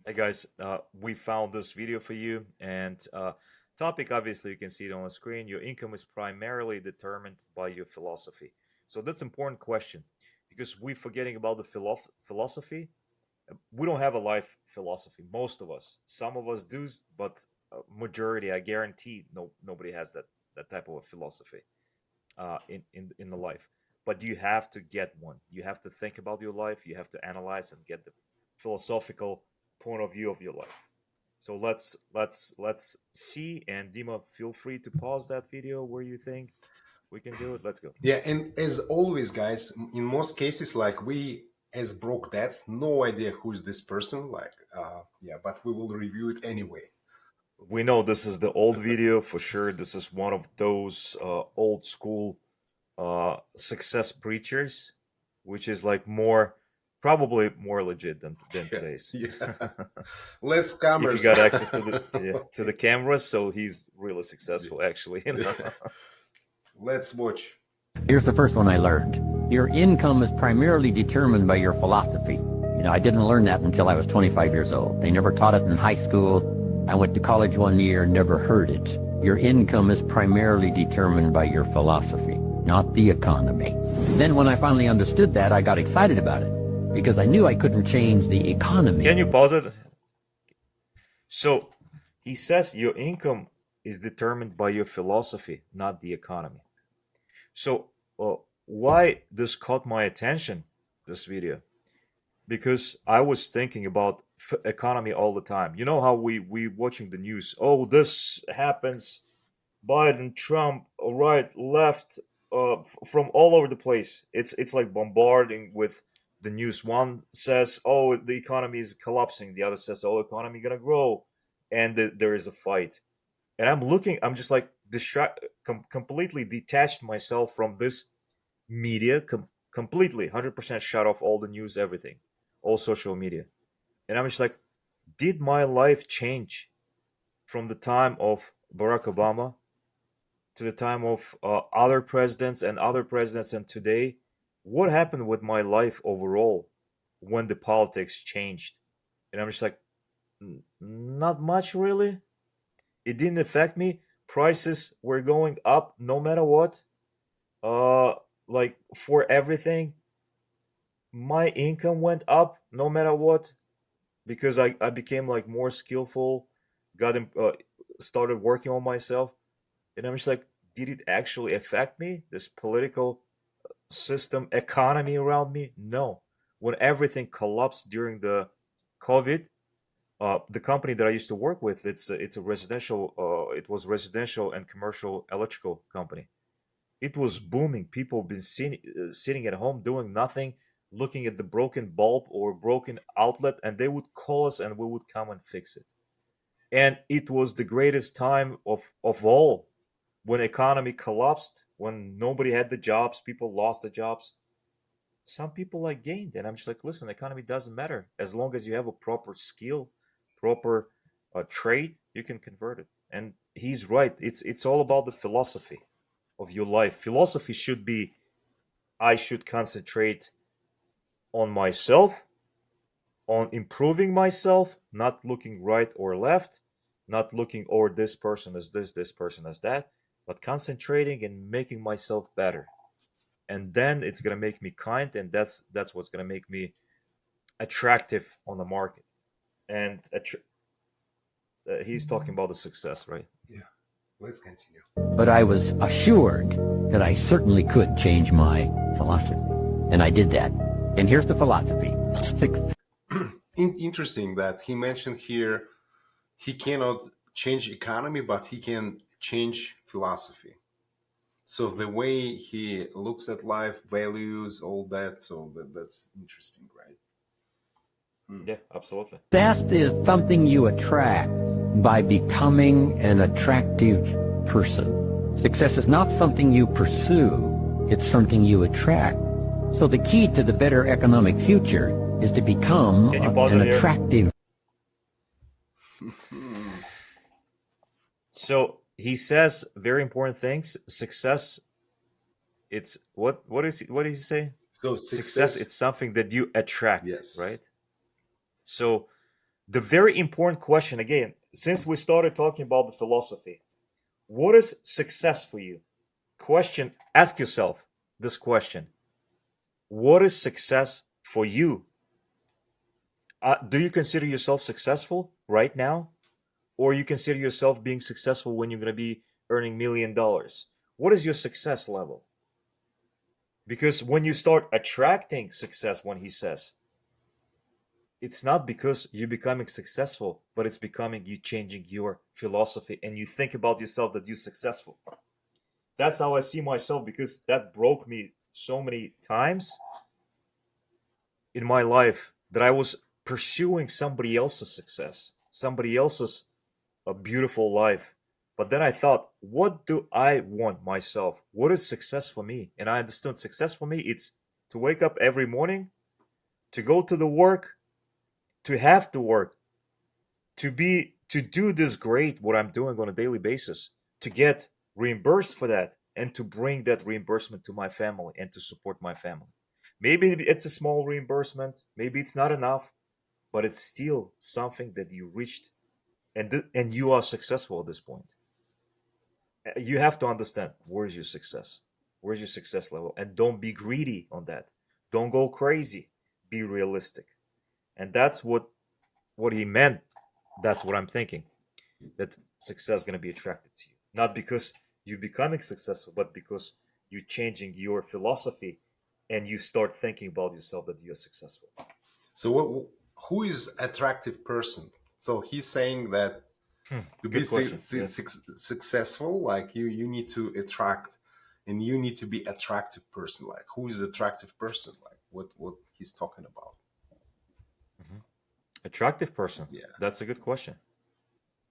Hey guys, we found this video for you, and topic obviously you can see it on the screen. Your income is primarily determined by your philosophy. So that's an important question because we're forgetting about the philosophy. We don't have a life philosophy. Most of us, some of us do, but majority, I guarantee, nobody has that type of a philosophy in the life. But you have to get one. You have to think about your life. You have to analyze and get the philosophical point of view of your life. So let's see. And Dima, feel free to pause that video where you think we can do it. Let's go. Yeah, and as always, guys, in most cases, like we as broke dads, no idea who's this person. Yeah, but we will review it anyway. We know this is the old video for sure. This is one of those old school success preachers, which is like more probably more legit than Yeah, today's. yeah. Less If you commerce. got access to the to the cameras, so he's really successful actually. Let's watch. Here's the first one I learned. Your income is primarily determined by your philosophy. I didn't learn that until I was 25 years old. They never taught it in high school. I went to college one year, never heard it. Your income is primarily determined by your philosophy, not the economy. Then when I finally understood that, I got excited about it because I knew I couldn't change the economy. Can you pause it? So he says your income is determined by your philosophy, not the economy. So why this caught my attention, this video? Because I was thinking about economy all the time. You know how we watching the news. Oh, this happens. Biden, Trump, right, left, from all over the place. It's like bombarding with the news. One says, "Oh, the economy is collapsing." The other says, "Oh, economy gonna grow," and there is a fight. And I'm looking. I'm just like completely detached myself from this media, completely, 100% shut off all the news, everything, all social media. And I'm just like, did my life change from the time of Barack Obama to the time of other presidents and other presidents and today? What happened with my life overall when the politics changed? And I'm just like, Not much really. It didn't affect me. Prices were going up no matter what. Uh, like for everything, my income went up no matter what because I became like more skillful, started working on myself, and I'm just like, did it actually affect me? This political system, economy around me? No. When everything collapsed during the COVID, the company that I used to work with, it's a residential, it was residential and commercial electrical company. It was booming. People been sitting at home doing nothing, looking at the broken bulb or broken outlet, and they would call us, and we would come and fix it. And it was the greatest time of all when economy collapsed, when nobody had the jobs, people lost the jobs. Some people like gained, and I'm just like, listen, economy doesn't matter as long as you have a proper skill, proper trade, you can convert it. And he's right. It's all about the philosophy of your life. Philosophy should be, I should concentrate on myself, on improving myself, not looking right or left, not looking, or this person is this person is that, but concentrating and making myself better. And then it's gonna make me kind, and that's what's gonna make me attractive on the market. And he's talking about the success, right? Yeah, let's continue. But I was assured that I certainly could change my philosophy. And I did that. And here's the philosophy. Interesting that he mentioned here he cannot change economy, but he can change philosophy. So the way he looks at life, values, all that. So that's interesting, right? Hmm. Yeah, absolutely. Success is something you attract by becoming an attractive person. Success is not something you pursue, it's something you attract. So the key to the better economic future is to become Can you pause an it here? attractive. So he says very important things. Success, it's what did he say? So Success, success, it's something that you attract, yes. right? So The very important question again, since we started talking about the philosophy, what is success for you? Question, ask yourself this question. What is success for you? Do you consider yourself successful right now? Or you consider yourself being successful when you're going to be earning $1 million? What is your success level? Because when you start attracting success, when he says, it's not because you're becoming successful, but it's becoming you changing your philosophy and you think about yourself that you're successful. That's how I see myself because that broke me so many times in my life that I was pursuing somebody else's success, somebody else's a beautiful life. But then I thought, what do I want myself? What is success for me? And I understood success for me, it's to wake up every morning, to go to the work, to have to work, to do this great what I'm doing on a daily basis, to get reimbursed for that and to bring that reimbursement to my family and to support my family. Maybe it's a small reimbursement, maybe it's not enough, but it's still something that you reached and you are successful at this point. You have to understand where's your success, where's your success level, and don't be greedy on that. Don't go crazy. Be realistic, and that's what he meant. That's what I'm thinking. That success is going to be attracted to you, not because you're becoming successful, but because you're changing your philosophy and you start thinking about yourself that you're successful. So who is attractive person? So he's saying that to be Good question. Yeah. successful, like you need to attract, and you need to be attractive person. Like who is attractive person? Like what he's talking about? Mhm. Attractive person. Yeah. That's a good question.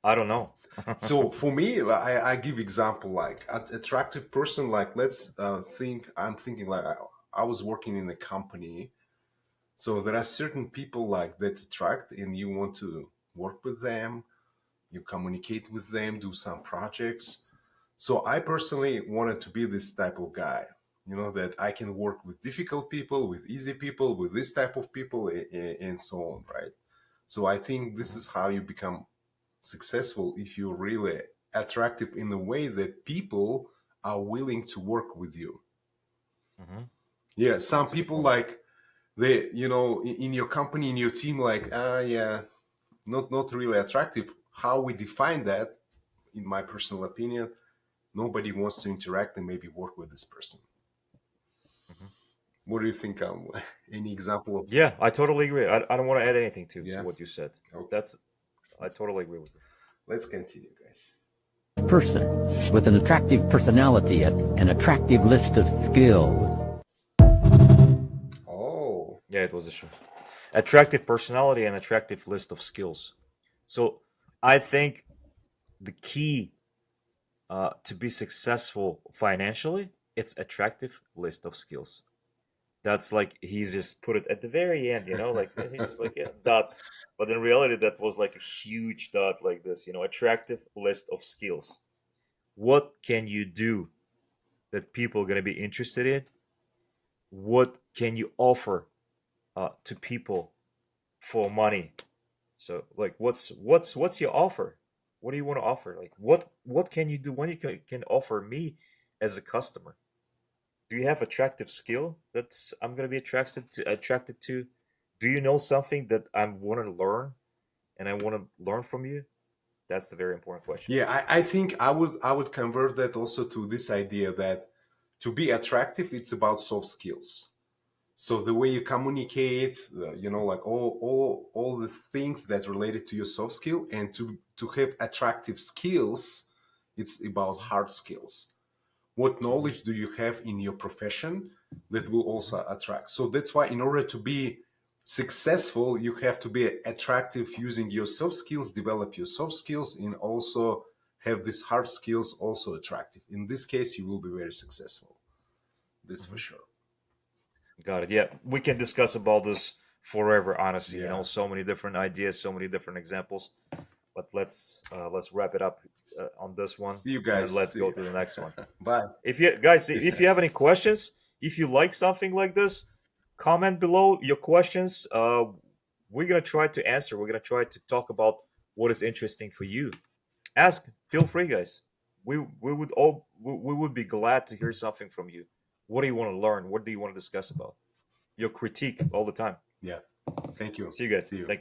I don't know. So for me, I give example like attractive person. Like let's think. I'm thinking like I was working in a company. So there are certain people like that attract, and you want to work with them, you communicate with them, do some projects. So I personally wanted to be this type of guy, that I can work with difficult people, with easy people, with this type of people, and so on, right? So I think this Mhm. is how you become successful if you're really attractive in the way that people are willing to work with you. Mhm. Yeah, some That's a good people point. like they, in your company, in your team, like, yeah, not really attractive. How we define that, in my personal opinion, nobody wants to interact and maybe work with this person. Mhm. What do you think? Any example of? Yeah, I totally agree. I don't want to add anything to Yeah. what you said. Okay. That's I totally agree with you. Let's continue, guys. Person with an attractive personality, an attractive list of skills. Oh, Yeah, it was a show. Attractive personality and attractive list of skills. So I think the key to be successful financially, it's attractive list of skills. That's like he's just put it at the very end, like he's just like yeah, dot. But in reality, that was like a huge dot like this, attractive list of skills. What can you do that people are gonna be interested in? What can you offer to people for money? So like what's your offer? What do you want to offer? Like what can you do when you can offer me as a customer? Do you have attractive skill that's I'm gonna be attracted to? Do you know something that I want to learn and I want to learn from you? That's the very important question. yeah. I think I would convert that also to this idea that to be attractive, it's about soft skills. So the way you communicate, like all the things that related to your soft skill, and to have attractive skills, it's about Hmm. hard skills. What Hmm. knowledge do you have in your profession that will Hmm. also attract? So that's why in order to be successful, you have to be attractive using your soft skills, develop your soft skills, and also have these hard skills also attractive. In this case, you will be very successful. This for Hmm. sure. Got it. Yeah, we can discuss about this forever. Honestly, Yeah. so many different ideas, so many different examples. But let's wrap it up on this one, See you and guys. let's See go you. to the next one. Bye. If you guys, if you have any questions, if you like something like this, comment below your questions. we're gonna try to answer. We're gonna try to talk about what is interesting for you. Ask, feel free, guys. We would be glad to hear something from you. What do you want to learn? What do you want to discuss about? Your critique all the time. Yeah. Thank you. See you guys. See you. Thank